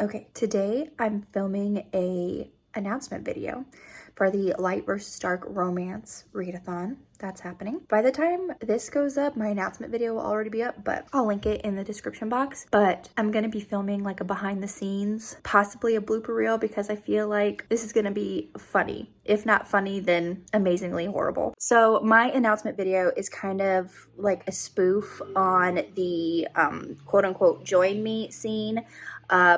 Okay, today I'm filming a announcement video for the Light vs. Dark Romance Readathon. That's happening. By the time this goes up, my announcement video will already be up, but I'll link it in the description box. But I'm gonna be filming like a behind the scenes, possibly a blooper reel, because I feel like this is gonna be funny. If not funny, then amazingly horrible. So my announcement video is kind of like a spoof on the quote unquote join me scene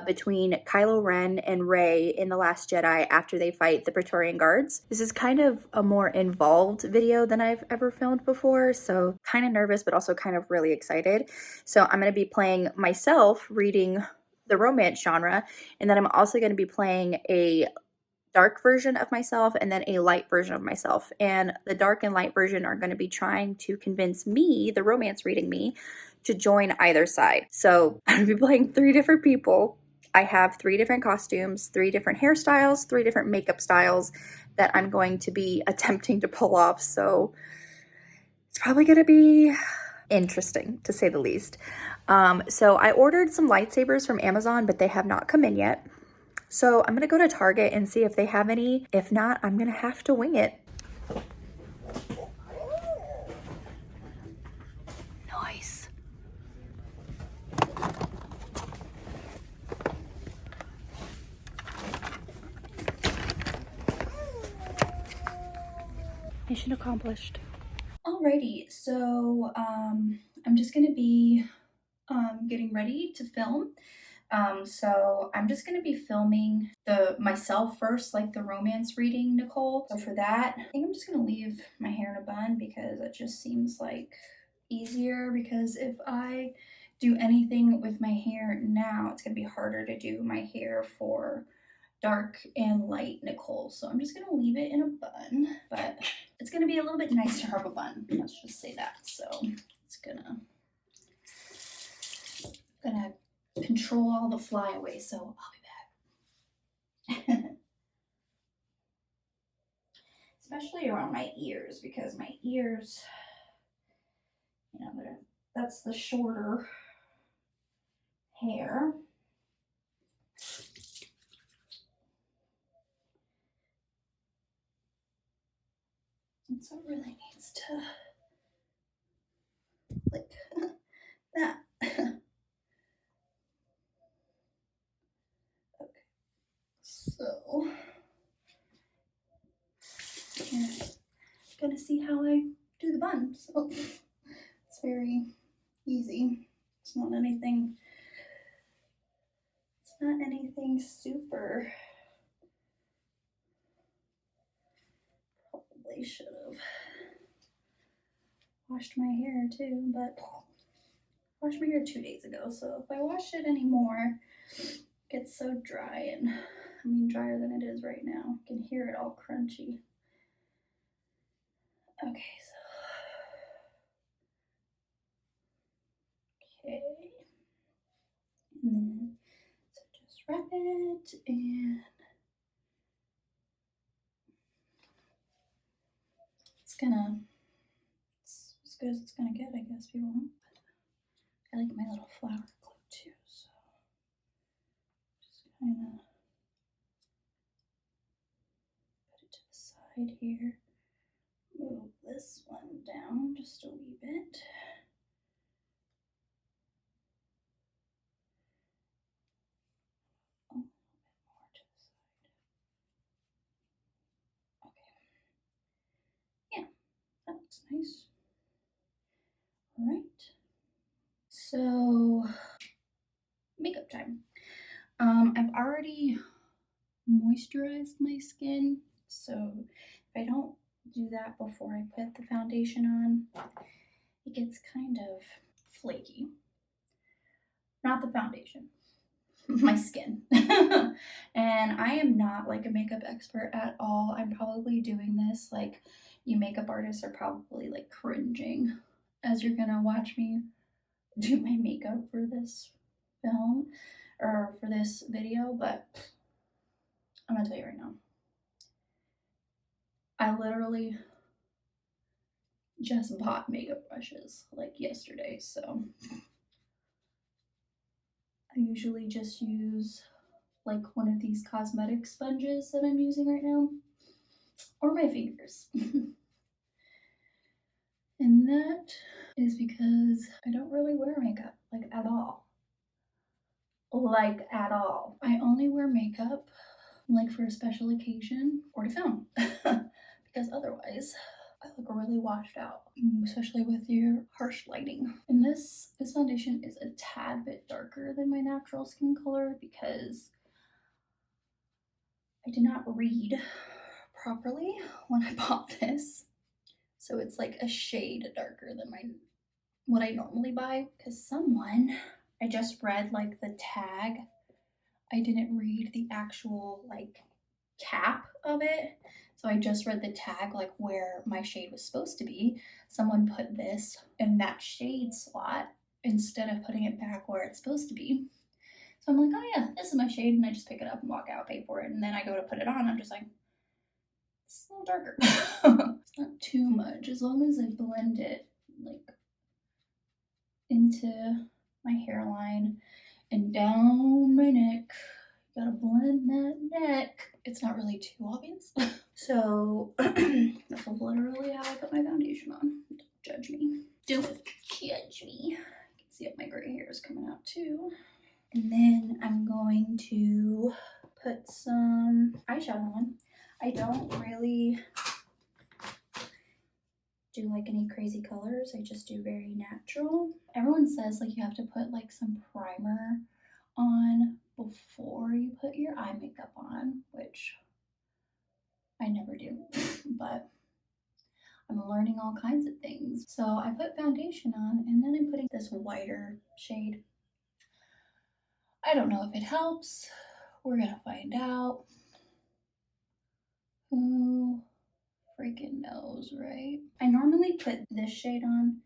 between Kylo Ren and Rey in The Last Jedi after they fight the Praetorian Guards. This is kind of a more involved video than I've ever filmed before, so kind of nervous, but also kind of really excited. So I'm going to be playing myself reading the romance genre, and then I'm also going to be playing a dark version of myself and then a light version of myself. And the dark and light version are going to be trying to convince me, the romance reading me, to join either side. So I'm going to be playing 3 different people. I have 3 different costumes, 3 different hairstyles, 3 different makeup styles that I'm going to be attempting to pull off. So it's probably going to be interesting, to say the least. So I ordered some lightsabers from Amazon, but they have not come in yet. So I'm gonna go to Target and see if they have any. If not, I'm gonna have to wing it. Nice. Mission accomplished. Alrighty, so I'm just gonna be getting ready to film. So I'm just gonna be filming myself first, like the romance reading Nicole. So for that, I think I'm just gonna leave my hair in a bun because it just seems like easier, because if I do anything with my hair now, it's gonna be harder to do my hair for dark and light Nicole. So I'm just gonna leave it in a bun, but it's gonna be a little bit nicer of a bun, let's just say that. So it's gonna control all the flyaways, so I'll be back. Especially around my ears, because my ears, you know, that's the shorter hair. And so it really needs to, like, that. Okay, so you're gonna see how I do the bun. So it's very easy. It's not anything super. Probably should have washed my hair too, but I washed my hair 2 days ago, so if I wash it anymore, it gets so dry, and I mean drier than it is right now. I can hear it all crunchy. Okay, okay, and then so just wrap it, and it's as good as it's gonna get, I guess, if you want. I like my little flower glue too, so just kind of put it to the side here. Move this one down just a wee bit. A little bit more to the side. Okay. Yeah, that looks nice. All right. So, makeup time. I've already moisturized my skin, so if I don't do that before I put the foundation on, it gets kind of flaky. Not the foundation, my skin. And I am not like a makeup expert at all. I'm probably doing this like you makeup artists are probably like cringing as you're gonna watch me do my makeup for this film or for this video, but I'm gonna tell you right now, I literally just bought makeup brushes like yesterday, so I usually just use like one of these cosmetic sponges that I'm using right now, or my fingers. And that is because I don't really wear makeup, like at all. Like at all. I only wear makeup like for a special occasion or to film because otherwise I look really washed out, especially with your harsh lighting. And this foundation is a tad bit darker than my natural skin color because I did not read properly when I bought this. So it's like a shade darker than what I normally buy, because I just read like the tag. I didn't read the actual like cap of it. So I just read the tag, like where my shade was supposed to be. Someone put this in that shade slot instead of putting it back where it's supposed to be. So I'm like, oh yeah, this is my shade. And I just pick it up and walk out, pay for it. And then I go to put it on. I'm just like, it's a little darker. It's not too much, as long as I blend it like into my hairline and down my neck. Gotta blend that neck. It's not really too obvious. So that's literally how I put my foundation on. Don't judge me. Don't judge me. You can see if my gray hair is coming out too. And then I'm going to put some eyeshadow on. I don't really do like any crazy colors. I just do very natural. Everyone says like you have to put like some primer on before you put your eye makeup on, which I never do, but I'm learning all kinds of things. So I put foundation on and then I'm putting this whiter shade. I don't know if it helps. We're gonna find out. Who freaking knows, right? I normally put this shade on.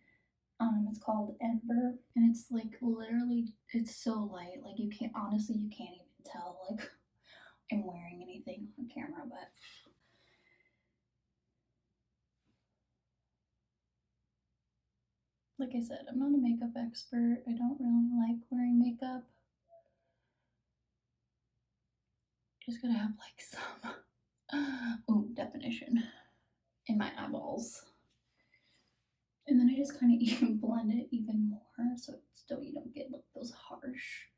It's called Ember, and it's like literally, it's so light. Like you can't even tell like I'm wearing anything on camera, but like I said, I'm not a makeup expert. I don't really like wearing makeup. Just gotta have like some definition in my eyeballs. And then I just kind of even blend it even more so still you don't get like those harsh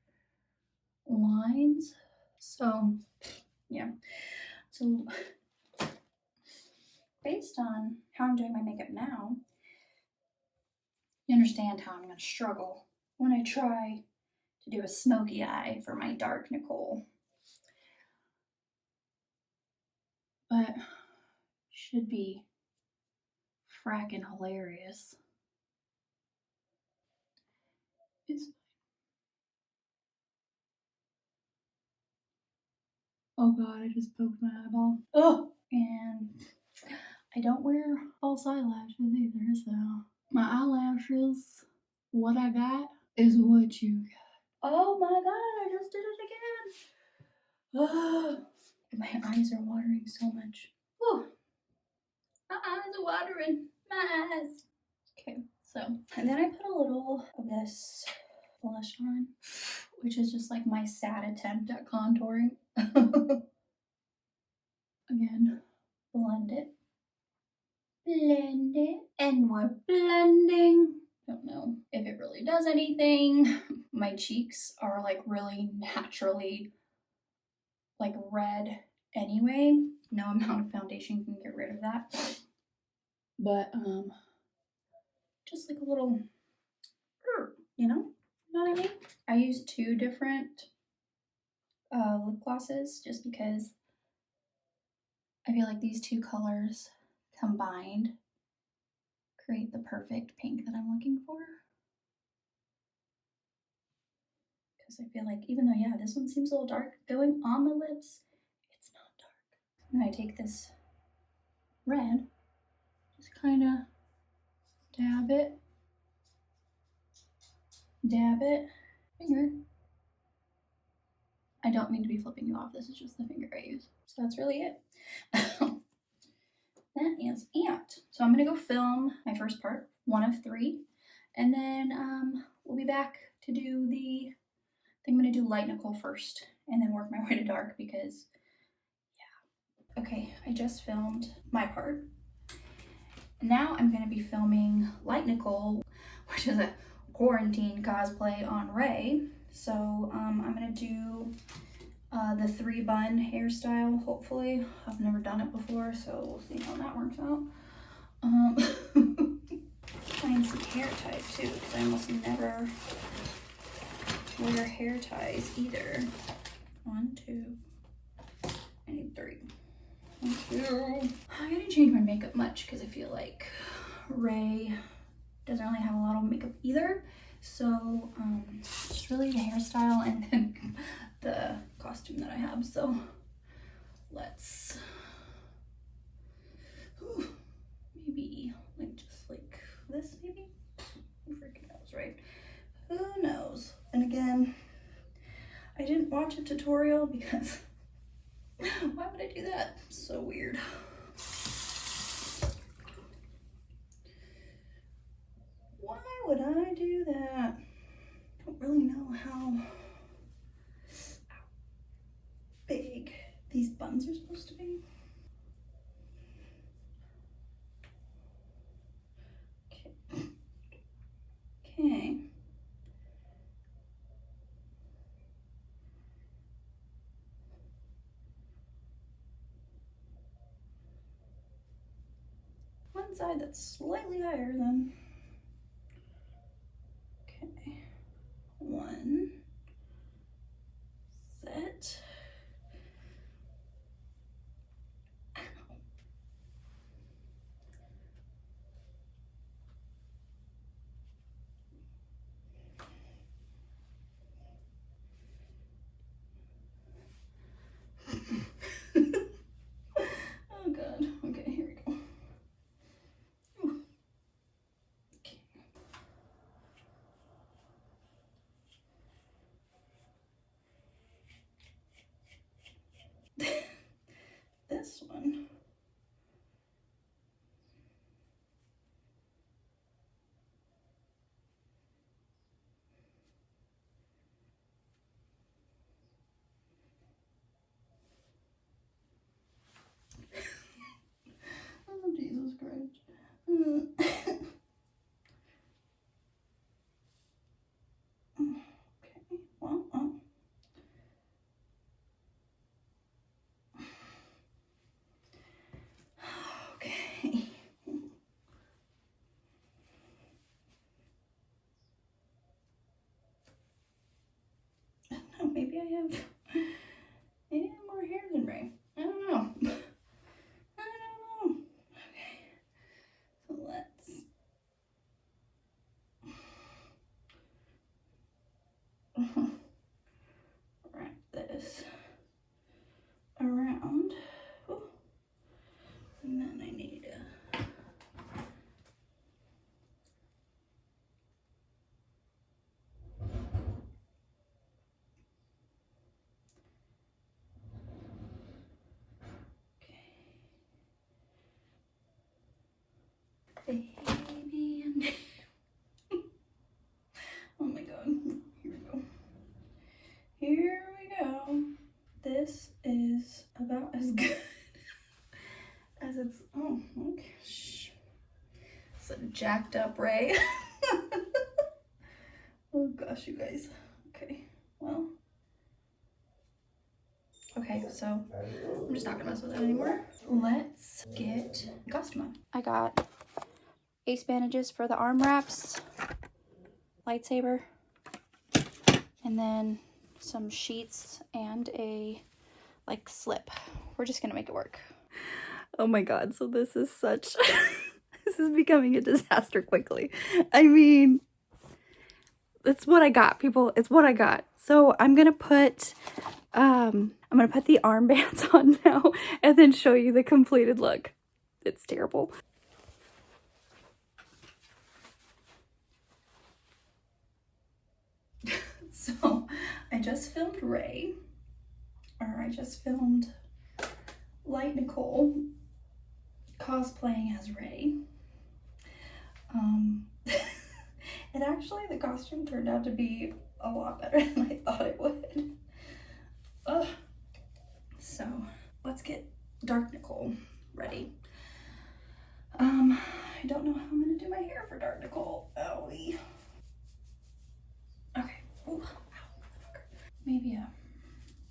lines. So yeah. So based on how I'm doing my makeup now, you understand how I'm gonna struggle when I try to do a smoky eye for my dark Nicole. But should be frackin' hilarious. It's oh god, I just poked my eyeball. Oh, and I don't wear false eyelashes either, so my eyelashes, what I got is what you got. Oh my god, I just did it again. Oh, my eyes are watering so much. Whew. My eyes are watering. My eyes. Okay, so, and then I put a little of this blush on, which is just like my sad attempt at contouring. Again, blend it. Blend it. And we're blending. Don't know if it really does anything. My cheeks are like really naturally like red anyway. No amount of foundation can get rid of that. But just like a little, you know what I mean? I use 2 different lip glosses just because I feel like these 2 colors combined create the perfect pink that I'm looking for. Because I feel like even though, yeah, this one seems a little dark, going on the lips, it's not dark. And I take this red, just kind of dab it, finger. I don't mean to be flipping you off, this is just the finger I use. So that's really it. That is it. So I'm gonna go film my first part, 1 of 3, and then we'll be back to do I'm gonna do Light Nicole first, and then work my way to dark because, yeah. Okay, I just filmed my part. Now I'm going to be filming Light Nicole, which is a quarantine cosplay on Ray. So I'm going to do the 3-bun hairstyle, hopefully. I've never done it before, so we'll see how that works out. Find some hair ties too, because I almost never wear hair ties either. 1, 2, I need 3. 1, 2. I didn't change my makeup much because I feel like Ray doesn't really have a lot of makeup either. So just really the hairstyle and then the costume that I have. So let's maybe like just like this maybe. Who freaking knows, right? Who knows? And again, I didn't watch a tutorial because why would I do that? So weird. Why would I do that? I don't really know how big these buns are supposed to be. Okay. One side that's slightly higher than. Okay. 1 set. Oh god. Okay, here we go. Ooh. Okay. This one. Oh, Jesus Christ. Okay, well, okay. No, maybe I have more hair than Ray. I don't know. I don't know. Okay, so let's wrap this around. Ooh. And then I need to baby and oh my god, here we go. Here we go. This is about as good as it's, oh, okay. Shh. It's a jacked up Ray. Oh gosh, you guys. Okay, well. Okay, so I'm just not gonna mess with it anymore. Let's get the costume on. I got ace bandages for the arm wraps, lightsaber, and then some sheets and a like slip. We're just gonna make it work. Oh my god, so this is such this is becoming a disaster quickly. I mean, it's what I got, people. It's what I got. So I'm gonna put the armbands on now and then show you the completed look. It's terrible. So I just filmed Ray, or I just filmed Light Nicole cosplaying as Ray. And actually the costume turned out to be a lot better than I thought it would. Ugh. So let's get Dark Nicole ready. I don't know how I'm gonna do my hair for Dark Nicole. Owie. Okay. Ooh. Ow. Maybe a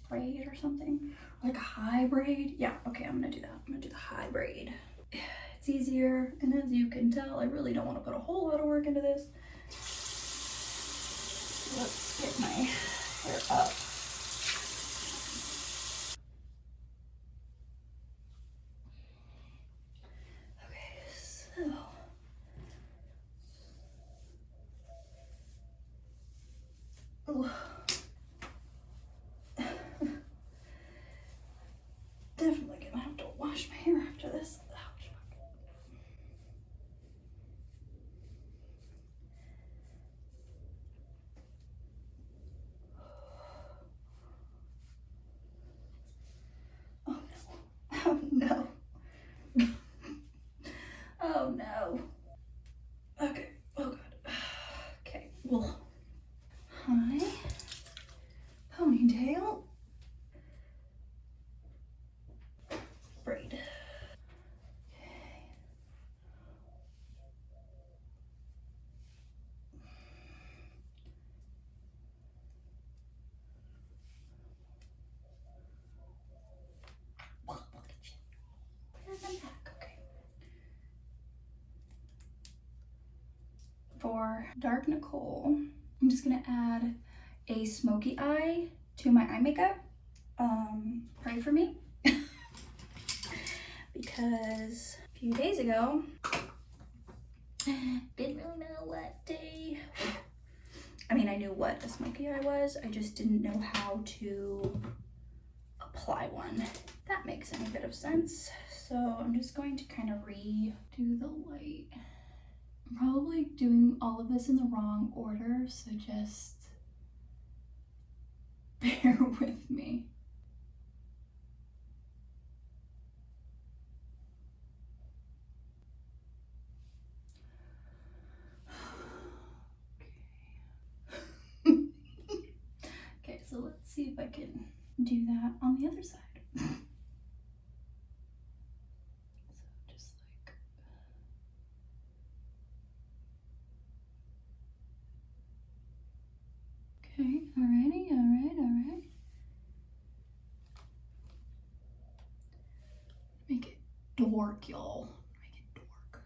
braid or something, like a high braid. Yeah, okay, I'm gonna do that. I'm gonna do the high braid. It's easier, and as you can tell, I really don't want to put a whole lot of work into this. Let's get my hair up. Okay, so ooh. Definitely gonna have to wash my hair after this. Ouch. Oh no. Oh no. Oh no. Okay. Oh god. Okay. Well, hi. Ponytail. Braid. Okay. For Dark Nicole, I'm just gonna add a smoky eye to my eye makeup. Pray for me. Because a few days ago, didn't really know what day. I mean, I knew what a smoky eye was, I just didn't know how to apply one. That makes any bit of sense. So I'm just going to kind of redo the light. I'm probably doing all of this in the wrong order, so just bear with me. Okay, so let's see if I can do that on the other side. So just like, okay, alrighty, alright. Make it dark, y'all. Make it dark.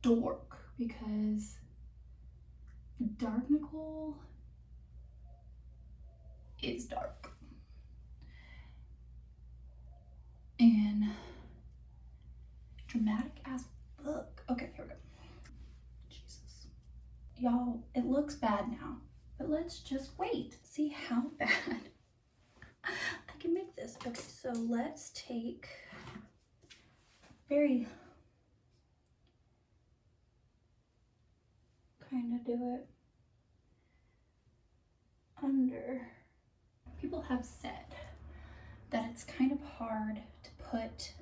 Dork, because Dark Nicole is dark. And dramatic as fuck. Okay, here we go. Jesus. Y'all, it looks bad now, but let's just wait. See how bad I can make this. Okay, so let's take very kind of do it under. People have said that it's kind of hard to put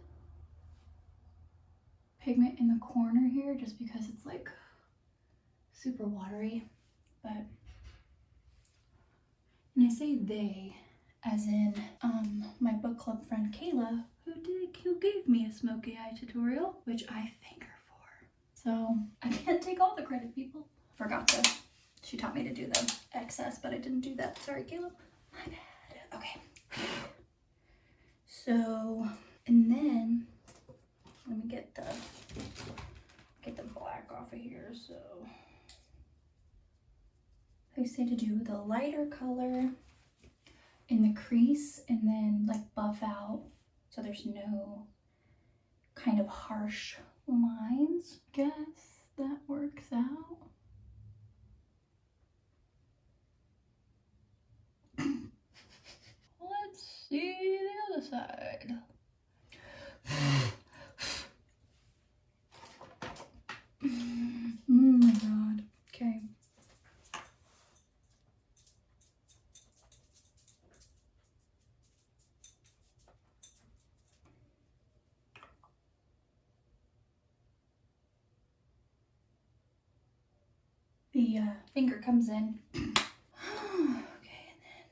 pigment in the corner here just because it's like super watery, but, and I say they as in my book club friend Kayla, who gave me a smoky eye tutorial, which I thank her for. So I can't take all the credit, people. Forgot to, she taught me to do the excess, but I didn't do that. Sorry, Caleb. My bad. Okay. So, and then let me get the black off of here. So I say to do the lighter color in the crease and then like buff out so there's no kind of harsh lines. Guess that works out. Let's see the other side. Oh my god. Okay. the finger comes in. Okay, and then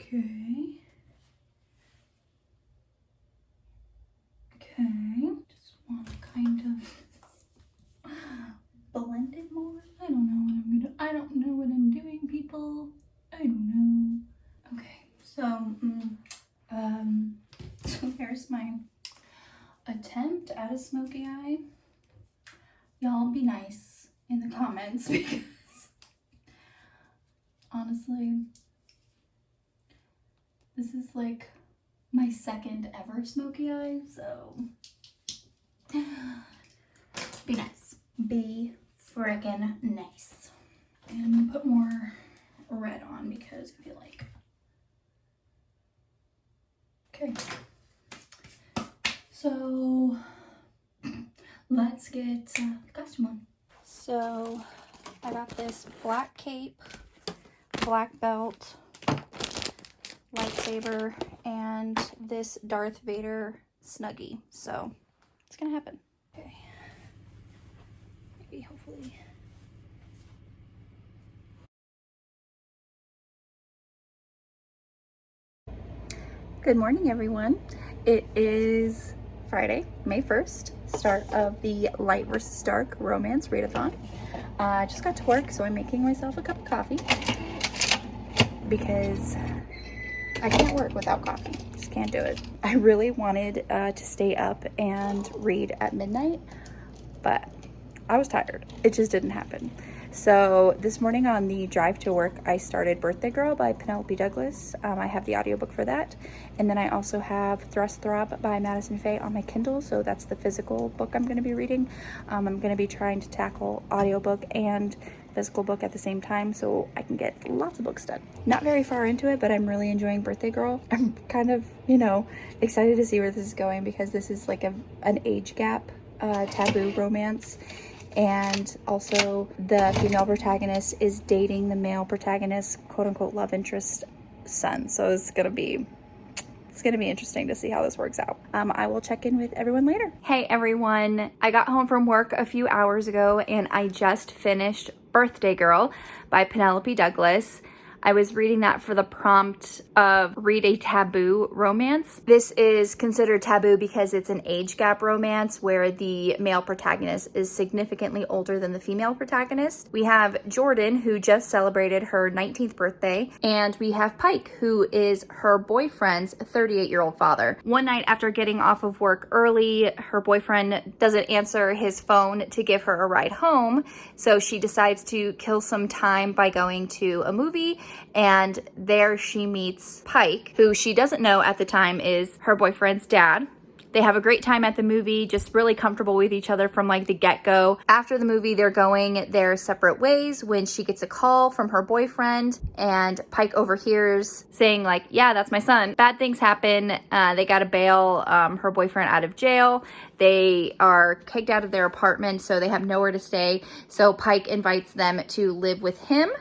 okay. Okay. Just want to kind of blend it more. I don't know what I'm doing, people. I don't know. Okay, so so here's my attempt at a smoky eye. Y'all be nice in the comments because honestly, this is like my second ever smoky eye, so be nice. Be frickin' nice. And I'm gonna put more red on because I feel like, okay. So let's get the costume on. So I got this black cape, black belt, lightsaber, and this Darth Vader snuggie. So it's gonna happen. Okay. Maybe hopefully. Good morning, everyone. It is Friday, May 1st, start of the Light vs. Dark Romance Readathon. I just got to work, so I'm making myself a cup of coffee because I can't work without coffee. Just can't do it. I really wanted to stay up and read at midnight, but I was tired. It just didn't happen. So this morning on the drive to work, I started Birthday Girl by Penelope Douglas. I have the audiobook for that. And then I also have THROB by Madison FAYE on my Kindle. So that's the physical book I'm going to be reading. I'm going to be trying to tackle audiobook and physical book at the same time so I can get lots of books done. Not very far into it, but I'm really enjoying Birthday Girl. I'm kind of, you know, excited to see where this is going because this is like an age gap taboo romance. And also the female protagonist is dating the male protagonist's quote-unquote love interest son. So it's gonna be interesting to see how this works out. I will check in with everyone later. Hey everyone, I got home from work a few hours ago and I just finished Birthday Girl by Penelope Douglas. I was reading that for the prompt of read a taboo romance. This is considered taboo because it's an age gap romance where the male protagonist is significantly older than the female protagonist. We have Jordan, who just celebrated her 19th birthday, and we have Pike, who is her boyfriend's 38-year-old father. One night after getting off of work early, her boyfriend doesn't answer his phone to give her a ride home, so she decides to kill some time by going to a movie. And there she meets Pike, who she doesn't know at the time is her boyfriend's dad. They have a great time at the movie, just really comfortable with each other from like the get-go. After the movie, they're going their separate ways when she gets a call from her boyfriend and Pike overhears saying like, yeah, that's my son. Bad things happen. They gotta bail her boyfriend out of jail. They are kicked out of their apartment, so they have nowhere to stay. So Pike invites them to live with him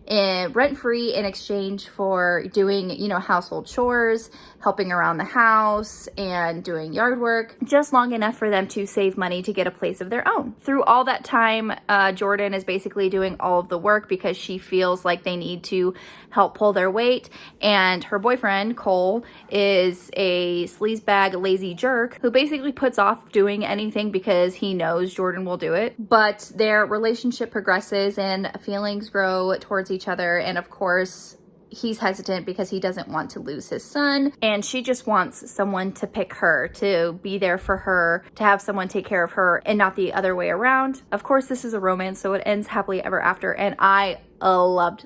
rent-free in exchange for doing, you know, household chores, helping around the house, and doing yard work, just long enough for them to save money to get a place of their own. Through all that time, Jordan is basically doing all of the work because she feels like they need to help pull their weight, and her boyfriend, Cole, is a sleazebag, lazy jerk who basically puts off doing anything because he knows Jordan will do it. But their relationship progresses and feelings grow towards each other, and of course he's hesitant because he doesn't want to lose his son, and she just wants someone to pick her, to be there for her, to have someone take care of her and not the other way around. Of course this is a romance, so it ends happily ever after, and I loved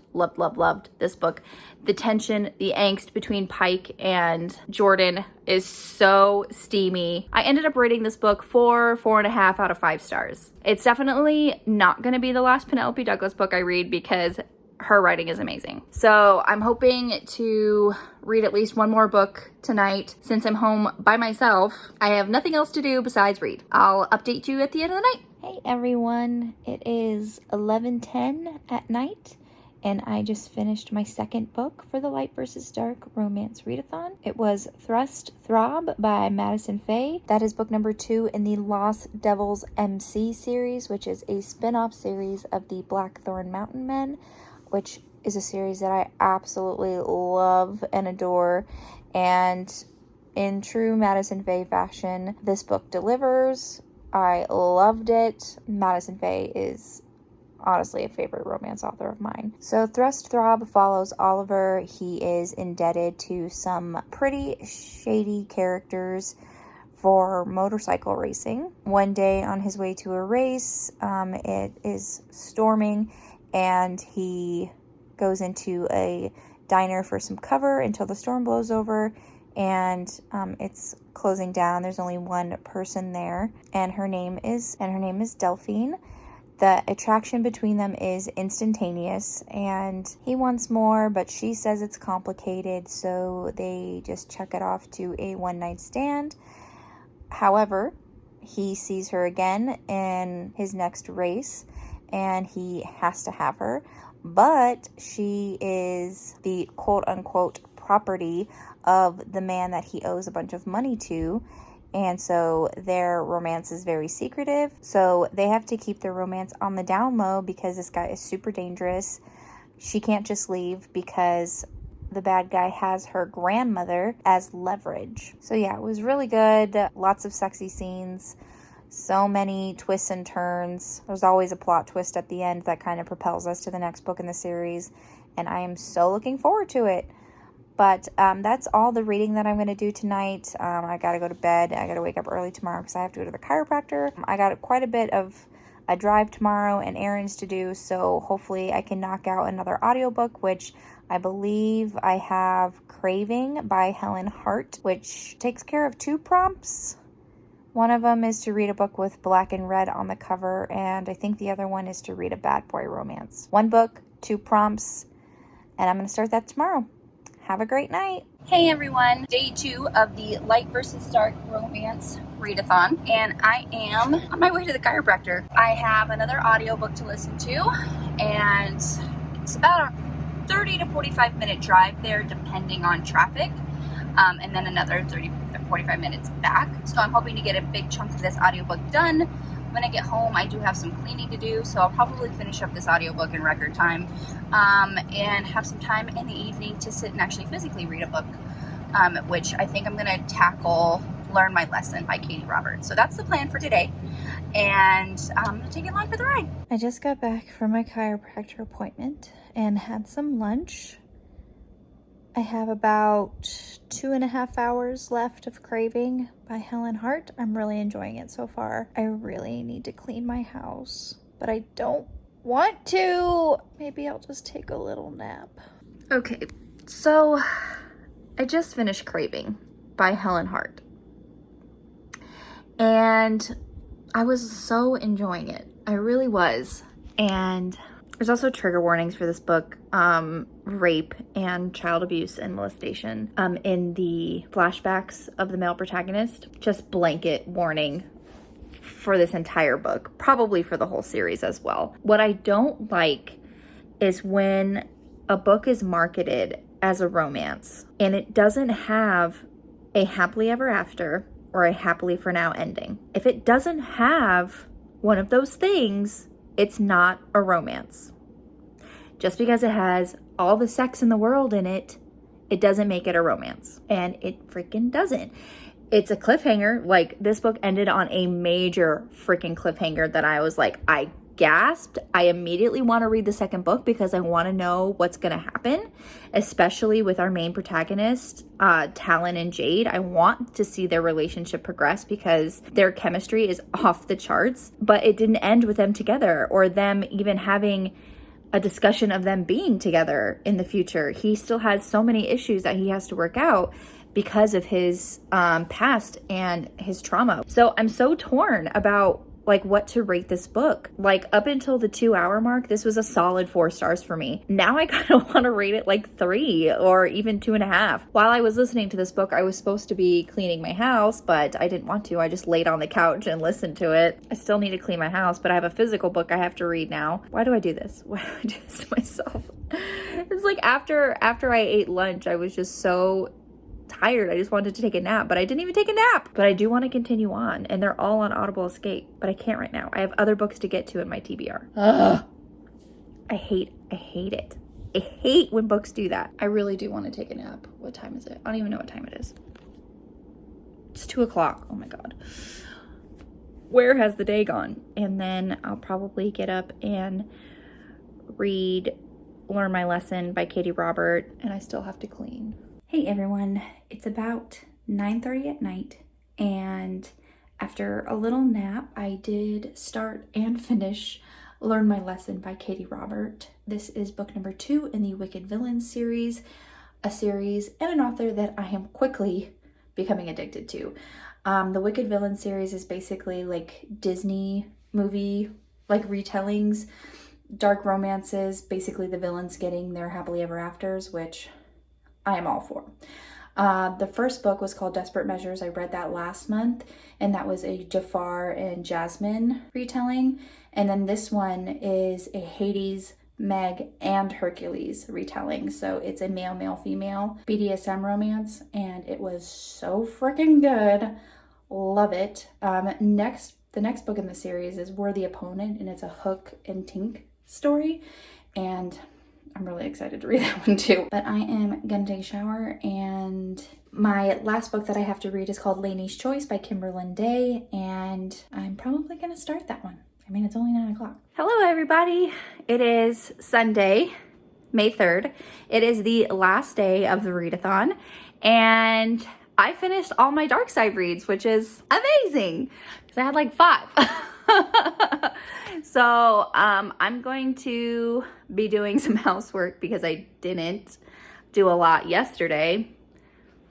this book. The tension, the angst between Pike and Jordan is so steamy. I ended up rating this book 4.5 out of 5 stars. It's definitely not going to be the last Penelope Douglas book I read because her writing is amazing. So I'm hoping to read at least one more book tonight. Since I'm home by myself, I have nothing else to do besides read. I'll update you at the end of the night. Hey everyone, it is 11:10 at night and I just finished my second book for the Light versus Dark Romance Readathon. It was THROB by MADISON FAYE. That is book number 2 in the Lost Devils MC series, which is a spin-off series of the Blackthorn Mountain Men, which is a series that I absolutely love and adore. And in true MADISON FAYE fashion, this book delivers. I loved it. MADISON FAYE is honestly a favorite romance author of mine. So THROB follows Oliver. He is indebted to some pretty shady characters for motorcycle racing. One day on his way to a race, it is storming, and he goes into a diner for some cover until the storm blows over, and it's closing down. There's only one person there, and her name is Delphine. The attraction between them is instantaneous, and he wants more, but she says it's complicated, so they just check it off to a one-night stand. However, he sees her again in his next race, and he has to have her, but she is the quote-unquote property of the man that he owes a bunch of money to, and so their romance is very secretive. So they have to keep their romance on the down low because this guy is super dangerous. She can't just leave because the bad guy has her grandmother as leverage. So yeah, it was really good. Lots of sexy scenes. So many twists and turns. There's always a plot twist at the end that kind of propels us to the next book in the series, and I am so looking forward to it. But that's all the reading that I'm going to do tonight. I got to go to bed. I got to wake up early tomorrow because I have to go to the chiropractor. I got quite a bit of a drive tomorrow and errands to do, so hopefully I can knock out another audiobook, which I believe I have Craving by Helen Hart, which takes care of 2 prompts. One of them is to read a book with black and red on the cover, and I think the other one is to read a bad boy romance. 1 book, 2 prompts, and I'm going to start that tomorrow. Have a great night. Hey everyone, day 2 of the Light versus Dark Romance Readathon, and I am on my way to the chiropractor. I have another audiobook to listen to, and it's about a 30 to 45 minute drive there depending on traffic, and then another 30 to 45 minutes back. So I'm hoping to get a big chunk of this audiobook done. When I get home, I do have some cleaning to do, so I'll probably finish up this audiobook in record time, and have some time in the evening to sit and actually physically read a book, which I think I'm going to tackle Learn My Lesson by Katie Roberts. So that's the plan for today, and I'm going to take it along for the ride. I just got back from my chiropractor appointment and had some lunch. I have about 2.5 hours left of Craving by Helen Hart. I'm really enjoying it so far. I really need to clean my house, but I don't want to. Maybe I'll just take a little nap. Okay, so I just finished Craving by Helen Hart, and I was so enjoying it. I really was. And there's also trigger warnings for this book, rape and child abuse and molestation in the flashbacks of the male protagonist. Just blanket warning for this entire book, probably for the whole series as well. What I don't like is when a book is marketed as a romance and it doesn't have a happily ever after or a happily for now ending. If it doesn't have one of those things, it's not a romance. Just because it has all the sex in the world in it, it doesn't make it a romance. And it freaking doesn't. It's a cliffhanger. Like, this book ended on a major freaking cliffhanger that I was like, I gasped. I immediately want to read the second book because I want to know what's going to happen, especially with our main protagonist, Talon and Jade. I want to see their relationship progress because their chemistry is off the charts, but it didn't end with them together or them even having a discussion of them being together in the future. He still has so many issues that he has to work out because of his past and his trauma. So I'm so torn about like what to rate this book. Like up until the 2-hour mark, this was a solid 4 stars for me. Now I kind of want to rate it like 3 or even 2.5. While I was listening to this book, I was supposed to be cleaning my house, but I didn't want to. I just laid on the couch and listened to it. I still need to clean my house, but I have a physical book I have to read now. Why do I do this? Why do I do this to myself? It's like after I ate lunch, I was just so tired. I just wanted to take a nap, but I didn't even take a nap. But I do want to continue on, and they're all on Audible Escape, but I can't right now. I have other books to get to in my TBR. Ugh. I hate it. I hate when books do that. I really do want to take a nap. What time is it? I don't even know what time it is. It's 2 o'clock. Oh my God. Where has the day gone? And then I'll probably get up and Learn My Lesson by Katie Robert, and I still have to clean. Hey everyone, it's about 9:30 at night, and after a little nap, I did start and finish Learn My Lesson by Katie Robert. This is book number 2 in the Wicked Villains series, a series and an author that I am quickly becoming addicted to. The Wicked Villains series is basically like Disney movie, like retellings, dark romances, basically the villains getting their happily ever afters, which I am all for. The first book was called Desperate Measures. I read that last month, and that was a Jafar and Jasmine retelling. And then this one is a Hades, Meg, and Hercules retelling. So it's a male, female BDSM romance, and it was so freaking good. Love it. The next book in the series is We're the Opponent, and it's a Hook and Tink story. And I'm really excited to read that one too. But I am gonna take a shower, and my last book that I have to read is called Lanie's Choice by Kimberlyn Day, and I'm probably gonna start that one. I mean, it's only 9 o'clock. Hello everybody. It is Sunday, May 3rd. It is the last day of the readathon, and I finished all my dark side reads, which is amazing because I had like 5. So I'm going to be doing some housework because I didn't do a lot yesterday.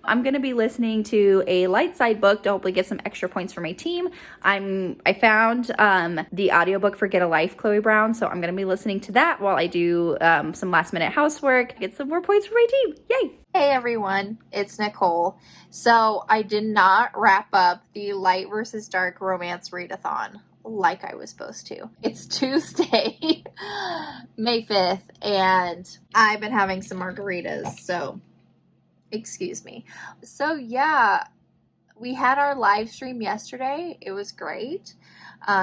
I'm going to be listening to a light side book to hopefully get some extra points for my team. I found the audiobook for Get a Life, Chloe Brown, so I'm going to be listening to that while I do some last minute housework, get some more points for my team. Yay! Hey everyone, it's Nicole. So I did not wrap up the Light versus Dark Romance Readathon like I was supposed to. It's Tuesday, May 5th, and I've been having some margaritas, so excuse me. So yeah, we had our live stream yesterday. It was great.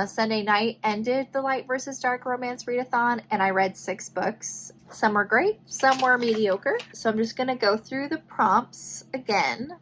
Sunday night ended the Light versus Dark Romance Readathon, and I read 6 books. Some were great, some were mediocre. So I'm just going to go through the prompts again.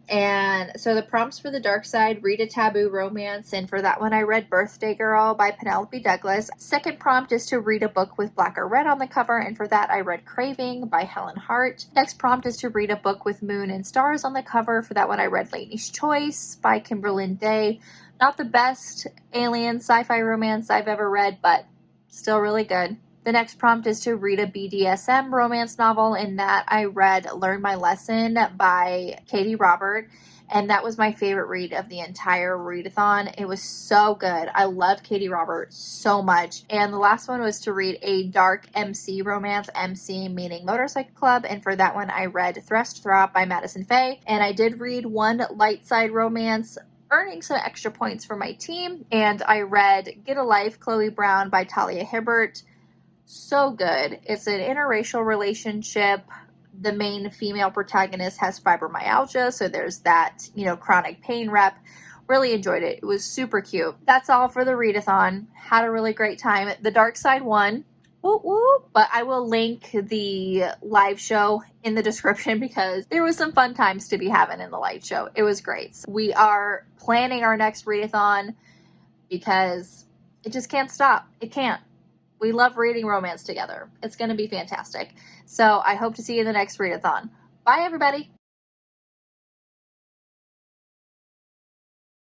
And so the prompts for the dark side: read a taboo romance, and for that one I read Birthday Girl by Penelope Douglas. Second prompt is to read a book with black or red on the cover, and for that I read Craving by Helen Hart. Next prompt is to read a book with moon and stars on the cover. For that one I read Lanie's Choice by Kimberlyn Day. Not the best alien sci-fi romance I've ever read, but still really good. The next prompt is to read a BDSM romance novel. In that I read Learn My Lesson by Katie Robert, and that was my favorite read of the entire readathon. It was so good. I love Katie Robert so much. And the last one was to read a dark MC romance, MC meaning Motorcycle Club, and for that one I read THROB by Madison FAYE. And I did read one light side romance, earning some extra points for my team, and I read Get a Life, Chloe Brown by Talia Hibbert. So good. It's an interracial relationship. The main female protagonist has fibromyalgia, so there's that, chronic pain rep. Really enjoyed it. It was super cute. That's all for the readathon. Had a really great time. The dark side won. Woo woo. But I will link the live show in the description because there was some fun times to be having in the light show. It was great. We are planning our next readathon because it just can't stop. It can't. We love reading romance together. It's going to be fantastic. So I hope to see you in the next readathon. Bye, everybody.